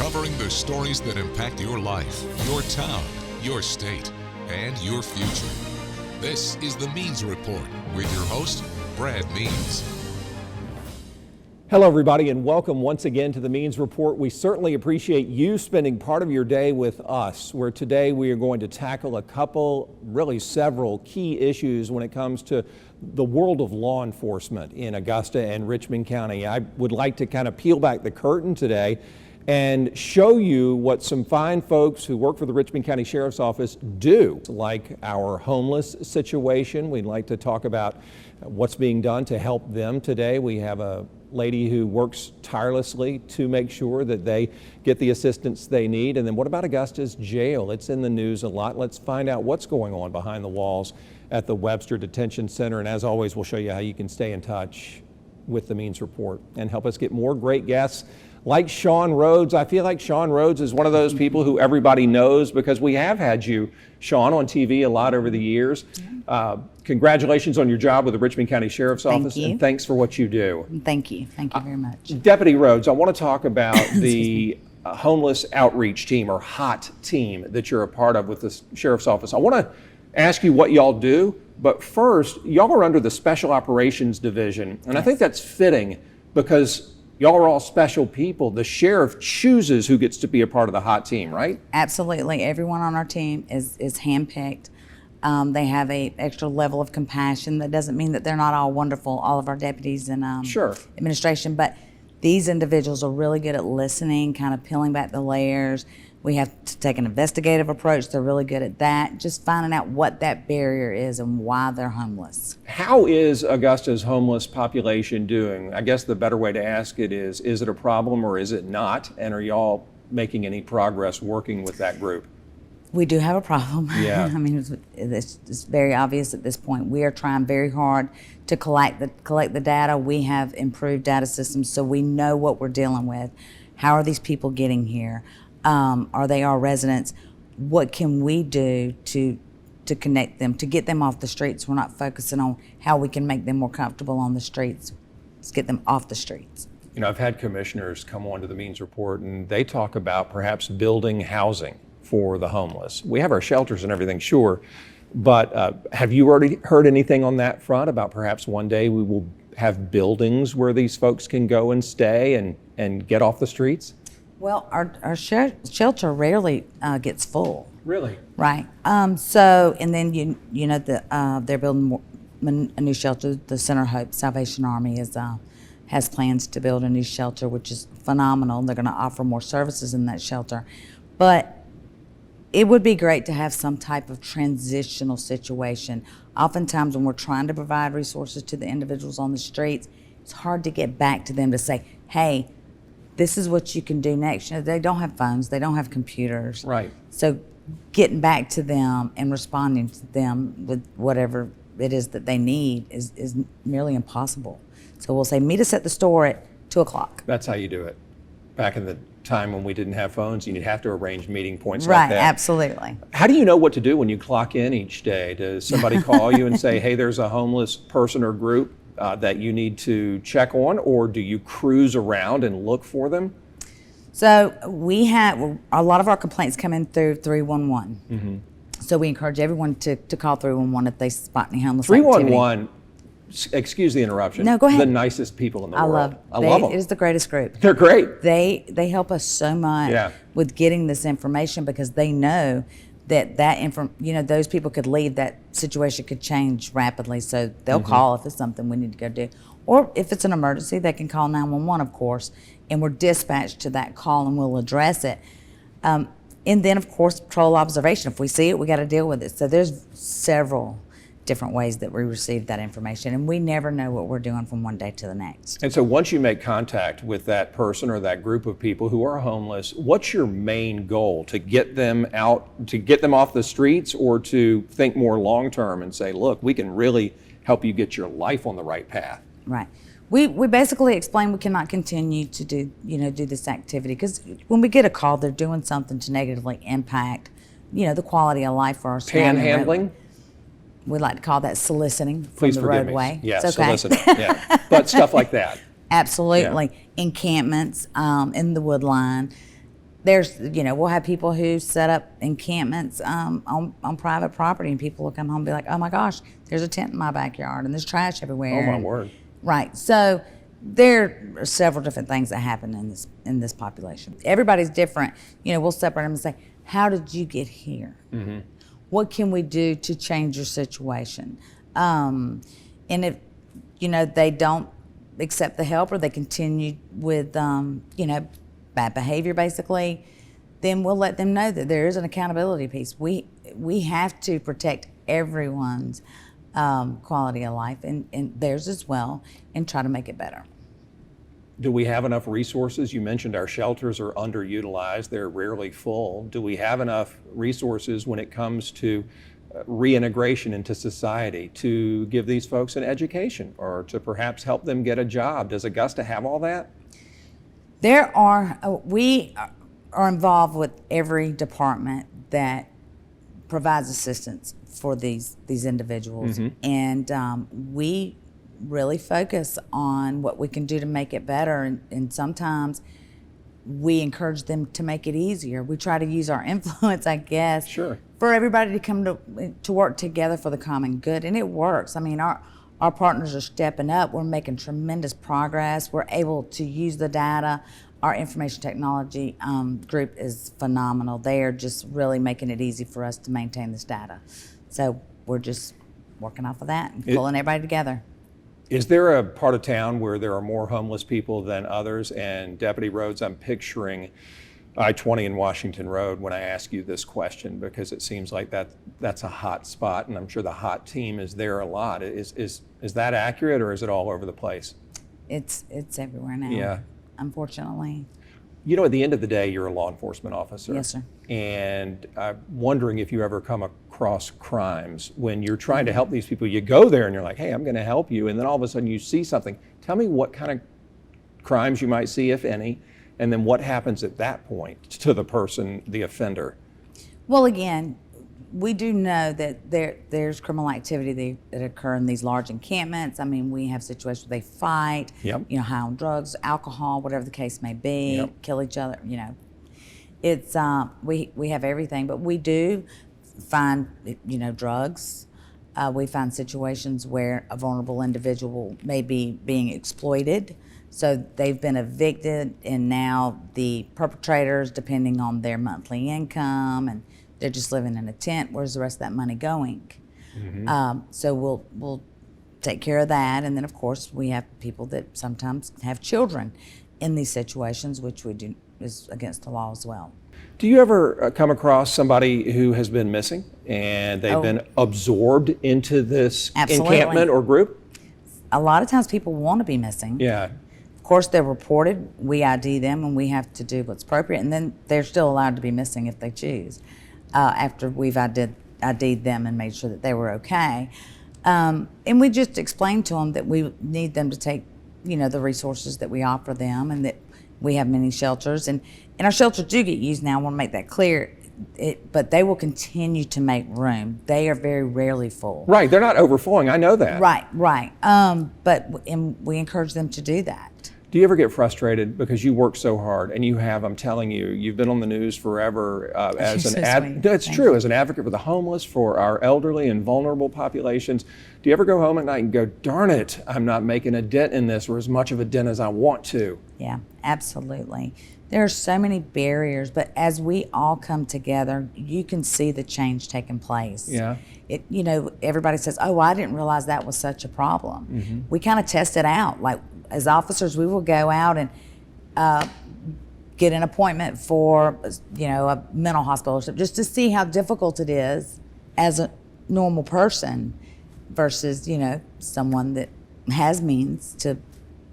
covering the stories that impact your life, your town, your state, and your future. This is the Means Report with your host, Brad Means. Hello, everybody, and welcome once again to the Means Report. We certainly appreciate you spending part of your day with us, where today we are going to tackle a couple, really several key issues when it comes to the world of law enforcement in Augusta and Richmond County. I would like to kind of peel back the curtain today and show you what some fine folks who work for the Richmond County Sheriff's Office do, like our homeless situation. We'd like to talk about what's being done to help them today. We have a lady who works tirelessly to make sure that they get the assistance they need. And then what about Augusta's jail? It's in the news a lot. Let's find out what's going on behind the walls at the Webster Detention Center. And as always, we'll show you how you can stay in touch with the Means Report and help us get more great guests like Sean Rhodes. I feel like Sean Rhodes is one of those people who everybody knows because we have had you, Sean, on TV a lot over the years. Congratulations on your job with the Richmond County Sheriff's Office, and thanks for what you do. Thank you very much. Deputy Rhodes, I want to talk about the homeless outreach team, or H.O.T team, that you're a part of with the Sheriff's Office. I want to ask you what y'all do, but first, y'all are under the Special Operations Division, and I think that's fitting because y'all are all special people. The sheriff chooses who gets to be a part of the H.O.T team, right? Absolutely. Everyone on our team is handpicked. They have a extra level of compassion. That doesn't mean that they're not all wonderful, all of our deputies and administration, but these individuals are really good at listening, kind of peeling back the layers. We have to take an investigative approach. They're really good at that, just finding out what that barrier is and why they're homeless. How is Augusta's homeless population doing? I guess the better way to ask it is it a problem or is it not? And are y'all making any progress working with that group? We do have a problem. Yeah. I mean, it's very obvious at this point. We are trying very hard to collect the data. We have improved data systems so we know what we're dealing with. How are these people getting here? Are they our residents? What can we do to connect them, to get them off the streets? We're not focusing on how we can make them more comfortable on the streets. Let's get them off the streets. You know, I've had commissioners come on to the Means Report and they talk about perhaps building housing for the homeless. We have our shelters and everything, sure, but have you already heard anything on that front about perhaps one day we will have buildings where these folks can go and stay and get off the streets? Well, our shelter rarely gets full. Really? Right. So, and then you know they're building a new shelter. The Center of Hope Salvation Army has plans to build a new shelter, which is phenomenal. They're going to offer more services in that shelter, but it would be great to have some type of transitional situation. Oftentimes when we're trying to provide resources to the individuals on the streets, it's hard to get back to them to say, hey, this is what you can do next. You know, they don't have phones, they don't have computers. Right. So getting back to them and responding to them with whatever it is that they need is nearly impossible. So we'll say, meet us at the store at 2 o'clock. That's how you do it. Back in the time when we didn't have phones, you'd have to arrange meeting points right, like that. Right, absolutely. How do you know what to do when you clock in each day? Does somebody call you and say, hey, there's a homeless person or group that you need to check on, or do you cruise around and look for them? So we have, a lot of our complaints come in through 311. Mm-hmm. So we encourage everyone to call 311 if they spot any homeless 311, activity. Excuse the interruption. No, go ahead. The nicest people in the world. I love them. It is the greatest group. They're great. They help us so much with getting this information because they know that those people could leave, that situation could change rapidly. So they'll call if it's something we need to go do. Or if it's an emergency, they can call 911, of course, and we're dispatched to that call and we'll address it. And then, of course, patrol observation. If we see it, we got to deal with it. So there's several different ways that we receive that information, and we never know what we're doing from one day to the next. And so once you make contact with that person or that group of people who are homeless, what's your main goal? To get them out, to get them off the streets, or to think more long-term and say, look, we can really help you get your life on the right path? Right. We basically explain we cannot continue to do this activity because when we get a call, they're doing something to negatively impact, the quality of life for our panhandling. We like to call that soliciting from Please the forgive roadway. Me. Yeah, it's okay. soliciting. Yeah, but stuff like that. Absolutely. Yeah. Encampments in the wood line. There's, we'll have people who set up encampments on private property, and people will come home and be like, oh my gosh, there's a tent in my backyard and there's trash everywhere. Oh my word. Right. So there are several different things that happen in this population. Everybody's different. We'll separate them and say, how did you get here? Mm-hmm. What can we do to change your situation? And if, they don't accept the help, or they continue with, bad behavior basically, then we'll let them know that there is an accountability piece. We have to protect everyone's quality of life, and theirs as well, and try to make it better. Do we have enough resources? You mentioned our shelters are underutilized. They're rarely full. Do we have enough resources when it comes to reintegration into society to give these folks an education, or to perhaps help them get a job? Does Augusta have all that? We are involved with every department that provides assistance for these individuals. Mm-hmm. And we really focus on what we can do to make it better. And sometimes we encourage them to make it easier. We try to use our influence, I guess, sure, for everybody to come to work together for the common good. And it works. I mean, our partners are stepping up. We're making tremendous progress. We're able to use the data. Our information technology group is phenomenal. They are just really making it easy for us to maintain this data. So we're just working off of that and pulling everybody together. Is there a part of town where there are more homeless people than others? And Deputy Rhodes, I'm picturing I-20 and Washington Road when I ask you this question, because it seems like that's a hot spot, and I'm sure the HOT team is there a lot. Is that accurate, or is it all over the place? It's everywhere now. Yeah. Unfortunately. At the end of the day, you're a law enforcement officer. Yes, sir. And I'm wondering if you ever come across crimes when you're trying to help these people. You go there and you're like, hey, I'm going to help you. And then all of a sudden you see something. Tell me what kind of crimes you might see, if any, and then what happens at that point to the person, the offender. Well, again, we do know that there's criminal activity that occur in these large encampments. I mean, we have situations where they fight, yep, high on drugs, alcohol, whatever the case may be, yep, kill each other, It's, we have everything, but we do find, drugs. We find situations where a vulnerable individual may be being exploited. So they've been evicted, and now the perpetrators, depending on their monthly income, and they're just living in a tent. Where's the rest of that money going? Mm-hmm. So we'll take care of that. And then, of course, we have people that sometimes have children in these situations, which we do is against the law as well. Do you ever come across somebody who has been missing and they've been absorbed into this Absolutely. Encampment or group? A lot of times people want to be missing. Yeah. Of course, they're reported. We ID them, and we have to do what's appropriate. And then they're still allowed to be missing if they choose, after we've ID'd them and made sure that they were okay. And we just explained to them that we need them to take, the resources that we offer them, and that we have many shelters. And our shelters do get used now. I want to make that clear. But they will continue to make room. They are very rarely full. Right, they're not overflowing, I know that. Right. And we encourage them to do that. Do you ever get frustrated because you work so hard, and you have, I'm telling you, you've been on the news forever as an it's true, as an advocate for the homeless, for our elderly and vulnerable populations. Do you ever go home at night and go, darn it, I'm not making a dent in this, or as much of a dent as I want to? Yeah, absolutely. There are so many barriers, but as we all come together, you can see the change taking place. Yeah. Everybody says, oh, I didn't realize that was such a problem. Mm-hmm. We kind of test it out. Like, as officers, we will go out and get an appointment for, a mental hospital, just to see how difficult it is as a normal person versus, someone that has means to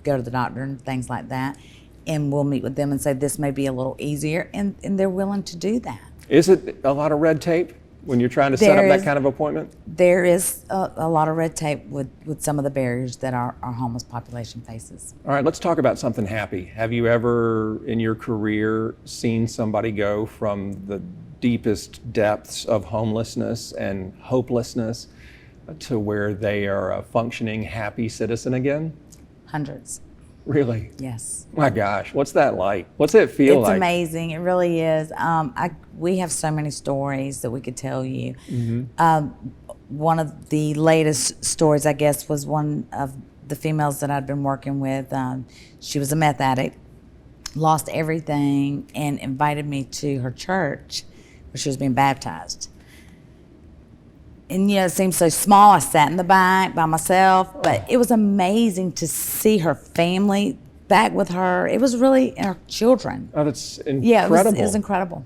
go to the doctor and things like that. And we'll meet with them and say, this may be a little easier, and they're willing to do that. Is it a lot of red tape when you're trying to set up that kind of appointment? There is a lot of red tape with some of the barriers that our homeless population faces. All right, let's talk about something happy. Have you ever in your career seen somebody go from the deepest depths of homelessness and hopelessness to where they are a functioning, happy citizen again? Hundreds. Really? Yes. My gosh, what's that like? What's it feel It's like? amazing. It really is. We have so many stories that we could tell you. One of the latest stories, I guess, was one of the females that I'd been working with. She was a meth addict, lost everything, and invited me to her church where she was being baptized. And it seemed so small. I sat in the back by myself, but it was amazing to see her family back with her. It was really her children. Oh, that's incredible. Yeah, it was incredible.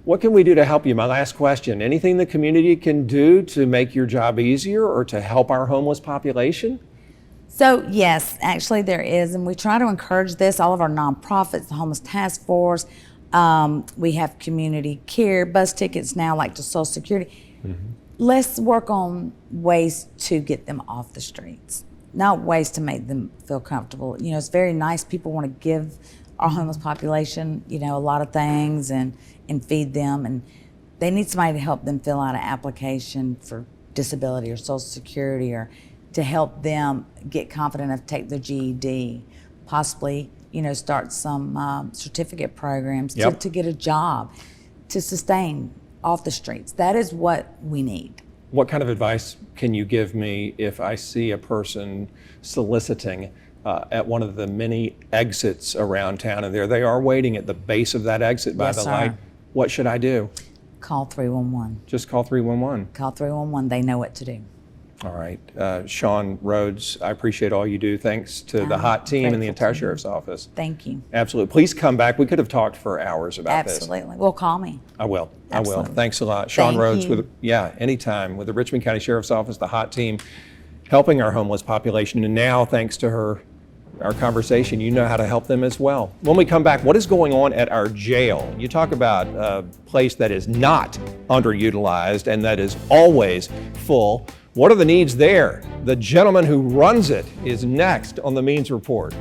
What can we do to help you? My last question. Anything the community can do to make your job easier or to help our homeless population? So yes, actually there is, and we try to encourage this. All of our nonprofits, the Homeless Task Force, we have community care, bus tickets now, like to Social Security. Let's work on ways to get them off the streets, not ways to make them feel comfortable. It's very nice. People want to give our homeless population, a lot of things and feed them, and they need somebody to help them fill out an application for disability or Social Security, or to help them get confident enough to take their GED, possibly, start some certificate programs to get a job, to sustain off the streets. That is what we need. What kind of advice can you give me if I see a person soliciting at one of the many exits around town, and there they are waiting at the base of that exit by Yes, the sir. light? What should I do? Call 311. Just call 311. Call 311. They know what to do. All right. Sean Rhodes, I appreciate all you do. Thanks to the I'm H.O.T team and the grateful entire to you. Sheriff's Office. Thank you. Absolutely. Please come back. We could have talked for hours about this. Absolutely. Well, call me. I will. Absolutely. Thanks a lot. Sean Thank Rhodes you. anytime with the Richmond County Sheriff's Office, the H.O.T team, helping our homeless population. And now, thanks to our conversation, you know how to help them as well. When we come back, what is going on at our jail? You talk about a place that is not underutilized and that is always full. What are the needs there? The gentleman who runs it is next on the Means Report.